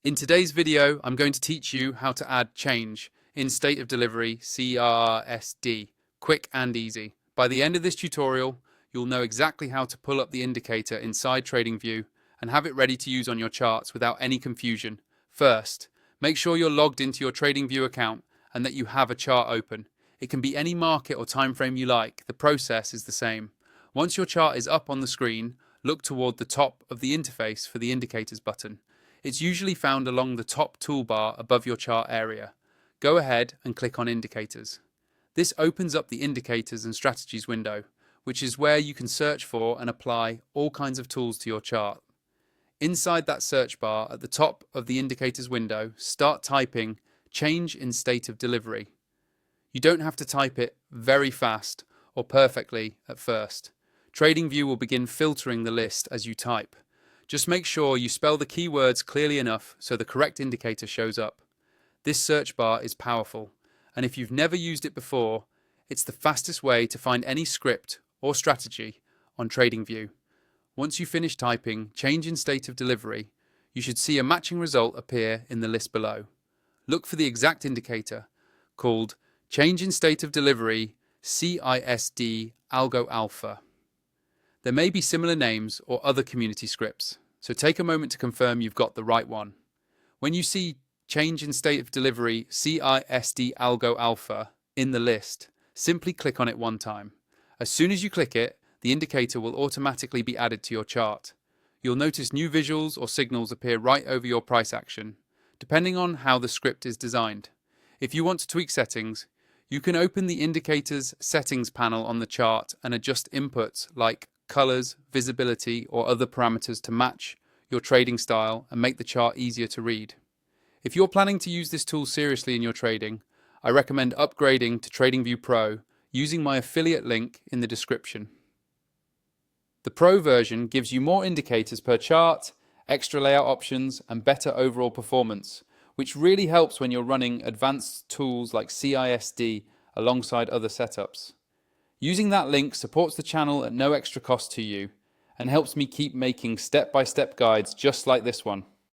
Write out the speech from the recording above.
In today's video, I'm going to teach you how to add change in state of delivery CISD, quick and easy. By the end of this tutorial, you'll know exactly how to pull up the indicator inside Tradingview and have it ready to use on your charts without any confusion. First, make sure you're logged into your Tradingview account and that you have a chart open. It can be any market or time frame you like. The process is the same. Once your chart is up on the screen, look toward the top of the interface for the indicators button. It's usually found along the top toolbar above your chart area. Go ahead and click on Indicators. This opens up the Indicators and Strategies window, which is where you can search for and apply all kinds of tools to your chart. Inside that search bar at the top of the Indicators window, start typing Change in State of Delivery. You don't have to type it very fast or perfectly at first. Tradingview will begin filtering the list as you type. Just make sure you spell the keywords clearly enough so the correct indicator shows up. This search bar is powerful, and if you've never used it before, it's the fastest way to find any script or strategy on Tradingview. Once you finish typing change in state of delivery, you should see a matching result appear in the list below. Look for the exact indicator called Change in State of Delivery CISD Algo Alpha. There may be similar names or other community scripts, so take a moment to confirm you've got the right one. When you see Change in State of Delivery CISD Algo Alpha in the list, simply click on it one time. As soon as you click it, the indicator will automatically be added to your chart. You'll notice new visuals or signals appear right over your price action, depending on how the script is designed. If you want to tweak settings, you can open the Indicators Settings panel on the chart and adjust inputs like colors, visibility, or other parameters to match your trading style and make the chart easier to read. If you're planning to use this tool seriously in your trading, I recommend upgrading to Tradingview Pro using my affiliate link in the description. The Pro version gives you more indicators per chart, extra layout options, and better overall performance, which really helps when you're running advanced tools like CISD alongside other setups. Using that link supports the channel at no extra cost to you and helps me keep making step-by-step guides just like this one.